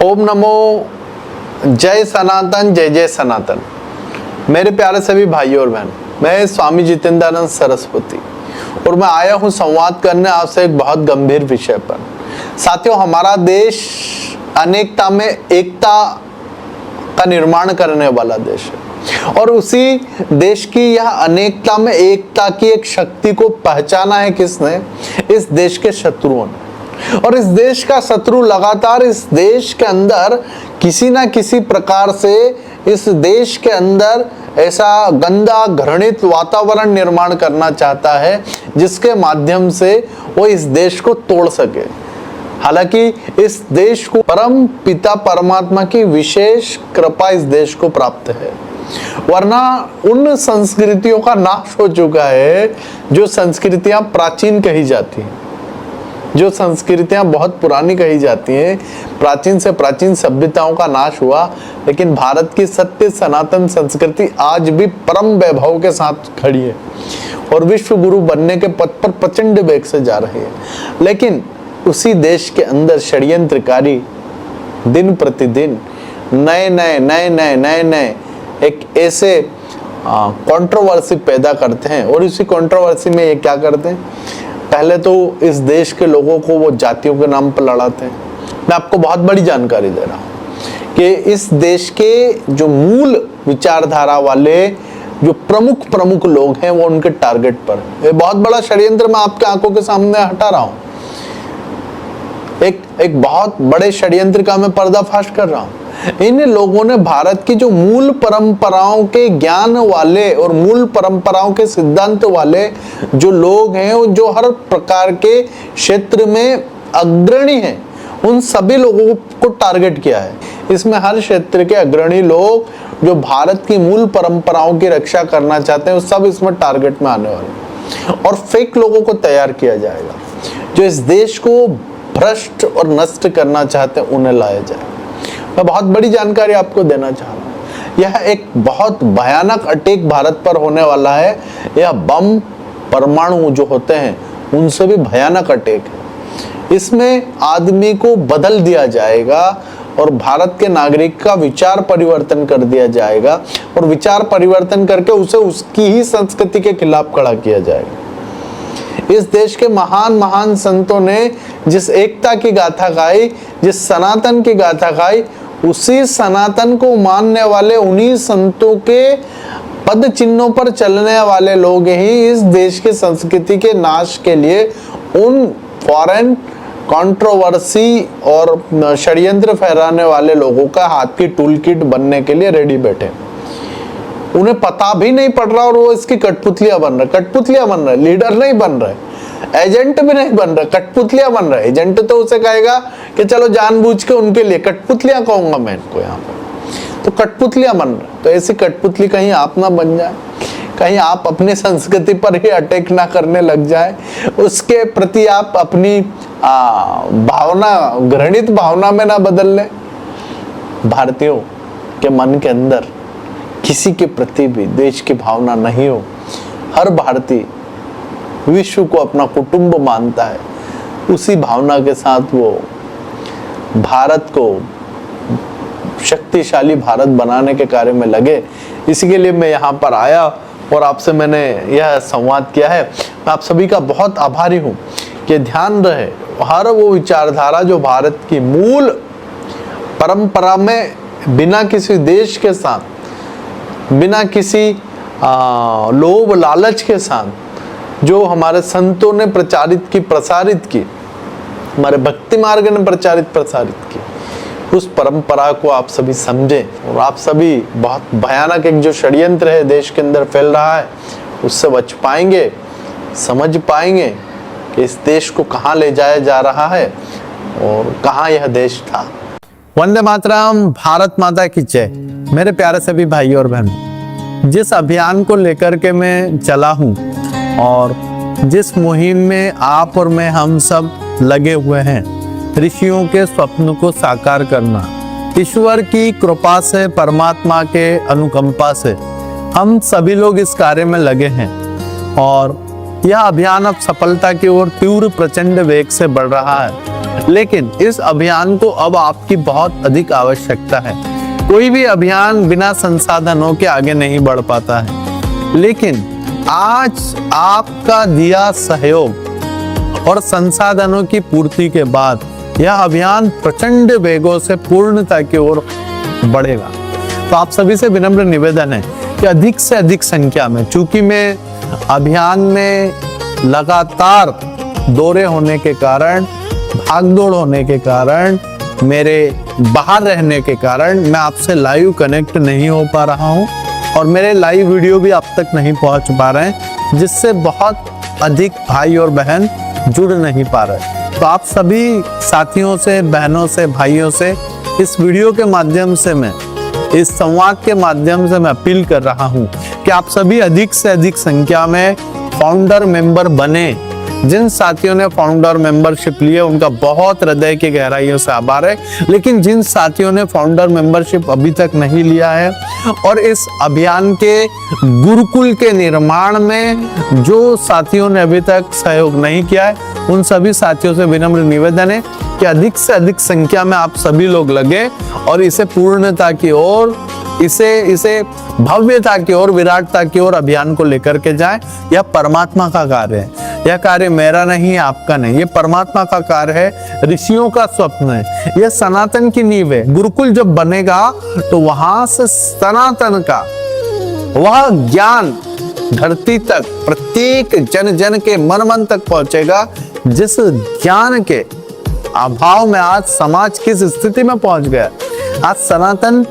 ओम नमो जय सनातन, जय जय सनातन। मेरे प्यारे सभी भाइयों और बहन, मैं स्वामी जितेंद्रानंद सरस्वती और मैं आया हूं संवाद करने आपसे एक बहुत गंभीर विषय पर। साथियों, हमारा देश अनेकता में एकता का निर्माण करने वाला देश है और उसी देश की यह अनेकता में एकता की एक शक्ति को पहचाना है किसने? इस देश के शत्रुओं ने। और इस देश का शत्रु लगातार इस देश के अंदर किसी ना किसी प्रकार से इस देश के अंदर ऐसा गंदा घृणित वातावरण निर्माण करना चाहता है जिसके माध्यम से वो इस देश को तोड़ सके। हालांकि इस देश को परम पिता परमात्मा की विशेष कृपा इस देश को प्राप्त है, वरना उन संस्कृतियों का नाश हो चुका है जो संस्कृतियां प्राचीन कही जाती हैं, जो संस्कृतियां बहुत पुरानी कही जाती हैं। प्राचीन से प्राचीन सभ्यताओं का नाश हुआ, लेकिन भारत की सत्य सनातन संस्कृति आज भी परम वैभव के साथ खड़ी है और विश्व गुरु बनने के पथ पर प्रचंड वेग से जा रही है। लेकिन उसी देश के अंदर षड्यंत्रकारी दिन प्रतिदिन नए एक ऐसे कंट्रोवर्सी पैदा करते हैं। और इसी कंट्रोवर्सी में ये क्या करते हैं? पहले तो इस देश के लोगों को वो जातियों के नाम पर लड़ाते हैं। मैं आपको बहुत बड़ी जानकारी दे रहा हूँ कि इस देश के जो मूल विचारधारा वाले जो प्रमुख लोग हैं वो उनके टारगेट पर है। ये बहुत बड़ा षड्यंत्र मैं आपके आंखों के सामने हटा रहा हूँ। एक बहुत बड़े षड्यंत्र का मैं पर्दाफाश कर रहा हूँ। इन लोगों ने भारत की जो मूल परंपराओं के ज्ञान वाले और मूल परंपराओं के सिद्धांत वाले जो लोग हैं, जो हर प्रकार के क्षेत्र में अग्रणी हैं, उन सभी लोगों को टारगेट किया है। इसमें हर क्षेत्र के अग्रणी लोग जो भारत की मूल परंपराओं की रक्षा करना चाहते हैं, वो सब इसमें टारगेट में आने वाले और फेक लोगों को तैयार किया जाएगा जो इस देश को भ्रष्ट और नष्ट करना चाहते हैं, उन्हें लाया जाए। मैं बहुत बड़ी जानकारी आपको देना चाह रहा हूँ। यह एक बहुत भयानक अटैक भारत पर होने वाला है। यह बम परमाणु जो होते हैं उनसे भी भयानक अटैक है। इसमें आदमी को बदल दिया जाएगा और भारत के नागरिक का विचार परिवर्तन कर दिया जाएगा और विचार परिवर्तन करके उसे उसकी ही संस्कृति के खिलाफ खड़ा किया जाएगा। इस देश के महान संतों ने जिस एकता की गाथा गाई, जिस सनातन की गाथा गाई, उसी सनातन को मानने वाले उन्हीं संतों के पद चिन्हों पर चलने वाले लोग ही इस देश की संस्कृति के नाश के लिए उन फॉरेन कंट्रोवर्सी और षड्यंत्र फहराने वाले लोगों का हाथ की टूल किट बनने के लिए रेडी बैठे। उन्हें पता भी नहीं पड़ रहा और वो इसकी कठपुतलियां बन रहे, लीडर नहीं बन रहे, एजेंट भी नहीं बन रहे, कठपुतलियां बन रहे। एजेंट तो उसे कहेगा कि चलो जानबूझ के उनके लिए, कठपुतलियां कहूंगा मैं इनको यहाँ पर, तो कठपुतलियां बन रहे। तो ऐसी कठपुतली कहीं आप ना बन जाए, कहीं आप अपनी संस्कृति पर ही अटैक ना करने लग जाए, उसके प्रति आप अपनी भावना, घृणित भावना में ना बदल ले। भारतीयों के मन के अंदर किसी के प्रति भी देश की भावना नहीं हो। हर भारतीय विश्व को अपना कुटुंब मानता है। उसी भावना के साथ वो भारत को शक्तिशाली भारत बनाने के कार्य में लगे। इसी के लिए मैं यहाँ पर आया और आपसे मैंने यह संवाद किया है। मैं आप सभी का बहुत आभारी हूँ कि ध्यान रहे हर वो विचारधारा जो भारत की मूल परंपरा में बिना किसी देश के साथ, बिना किसी लोभ लालच के साथ जो हमारे संतों ने प्रसारित की, हमारे भक्ति मार्ग ने प्रसारित की, उस परंपरा को आप सभी समझें और आप सभी बहुत भयानक एक जो षड्यंत्र है देश के अंदर फैल रहा है, उससे बच पाएंगे, समझ पाएंगे कि इस देश को कहाँ ले जाया जा रहा है और कहाँ यह देश था। वंदे मातरम, भारत माता की जय। मेरे प्यारे सभी भाई और बहन, जिस अभियान को लेकर के मैं चला हूँ और जिस मुहिम में आप और मैं हम सब लगे हुए हैं, ऋषियों के स्वप्न को साकार करना, ईश्वर की कृपा से, परमात्मा के अनुकंपा से हम सभी लोग इस कार्य में लगे हैं और यह अभियान अब सफलता की ओर तीव्र प्रचंड वेग से बढ़ रहा है। लेकिन इस अभियान को अब आपकी बहुत अधिक आवश्यकता है। कोई भी अभियान बिना संसाधनों के आगे नहीं बढ़ पाता है, लेकिन आज आपका दिया सहयोग और संसाधनों की पूर्ति के बाद यह अभियान प्रचंड वेगों से पूर्णता की ओर बढ़ेगा। तो आप सभी से विनम्र निवेदन है कि अधिक से अधिक संख्या में, चूंकि मैं अभियान में लगातार दौरे होने के कारण, भागदौड़ होने के कारण, मेरे बाहर रहने के कारण मैं आपसे लाइव कनेक्ट नहीं हो पा रहा हूं और मेरे लाइव वीडियो भी आप तक नहीं पहुंच पा रहे हैं, जिससे बहुत अधिक भाई और बहन जुड़ नहीं पा रहे। तो आप सभी साथियों से, बहनों से, भाइयों से इस वीडियो के माध्यम से, मैं इस संवाद के माध्यम से मैं अपील कर रहा हूं कि आप सभी अधिक से अधिक संख्या में फाउंडर मेंबर बने। जिन साथियों ने फाउंडर मेंबरशिप लिए उनका बहुत हृदय की गहराइयों से आभार है, लेकिन जिन साथियों ने फाउंडर मेंबरशिप अभी तक नहीं लिया है और इस अभियान के गुरुकुल के निर्माण में जो साथियों ने अभी तक सहयोग नहीं किया है, उन सभी साथियों से विनम्र निवेदन है कि अधिक से अधिक संख्या में आप सभी लोग लगे और इसे पूर्णता की ओर, इसे भव्यता की ओर, विराटता की ओर अभियान को लेकर के जाएं। यह परमात्मा का कार्य है, यह कार्य मेरा नहीं है, आपका नहीं, ये परमात्मा का कार्य है, ऋषियों का स्वप्न है, यह सनातन की नींव है। गुरुकुल जब बनेगा तो वहां से सनातन का वह ज्ञान धरती तक, प्रत्येक जन जन के मन मन तक पहुंचेगा, जिस ज्ञान के अभाव में आज समाज किस स्थिति में पहुंच गया। आज सनातन,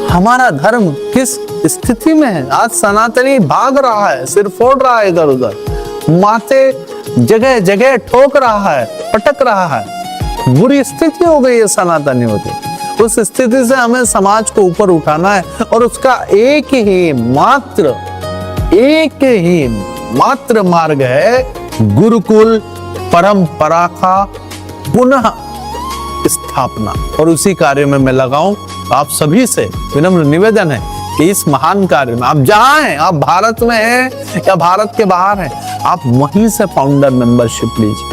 हमारा धर्म किस स्थिति में है। आज सनातनी भाग रहा है, सिर फोड़ रहा है इधर उधर, माथे जगह जगह ठोक रहा है, पटक रहा है। बुरी स्थिति हो गई है सनातनियों की। उस स्थिति से हमें समाज को ऊपर उठाना है और उसका एक ही मात्र मार्ग है गुरुकुल परंपरा का पुनः स्थापना, और उसी कार्य में मैं लगाऊं। आप सभी से विनम्र निवेदन है कि इस महान कार्य में आप जहां हैं, आप भारत में हैं या भारत के बाहर हैं, आप वहीं से फाउंडर मेंबरशिप लीजिए।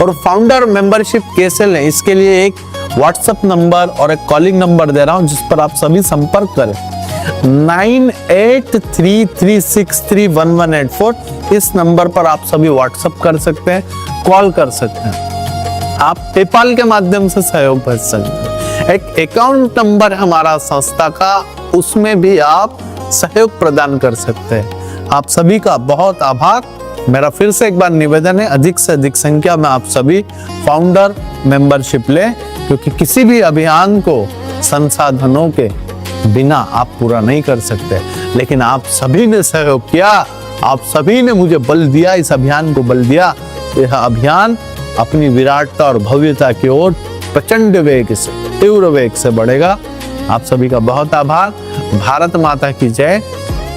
और फाउंडर मेंबरशिप कैसे लें, इसके लिए एक व्हाट्सएप नंबर और एक कॉलिंग नंबर दे रहा हूं, जिस पर आप सभी संपर्क करें। 9833631184। इस नंबर पर आप सभी व्हाट्सएप कर सकते हैं, कॉल कर सकते हैं, आप पेपाल के माध्यम से सहयोग भेज सकते हैं। एक अकाउंट नंबर हमारा संस्था का, उसमें भी आप सहयोग प्रदान कर सकते हैं। आप सभी का बहुत आभार। मेरा फिर से एक बार निवेदन है, अधिक से अधिक संख्या में आप सभी फाउंडर मेंबरशिप लें, क्योंकि किसी भी अभियान को संसाधनों के बिना आप पूरा नहीं कर सकते। लेकिन आप सभी ने सहयोग किया, आप सभी ने मुझे बल दिया, इस अभियान को बल दिया। यह अभियान अपनी विराटता और भव्यता की ओर प्रचंड वेग से, तीव्र वेग से बढ़ेगा। आप सभी का बहुत आभार। भारत माता की जय।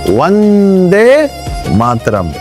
वंदे मातरम।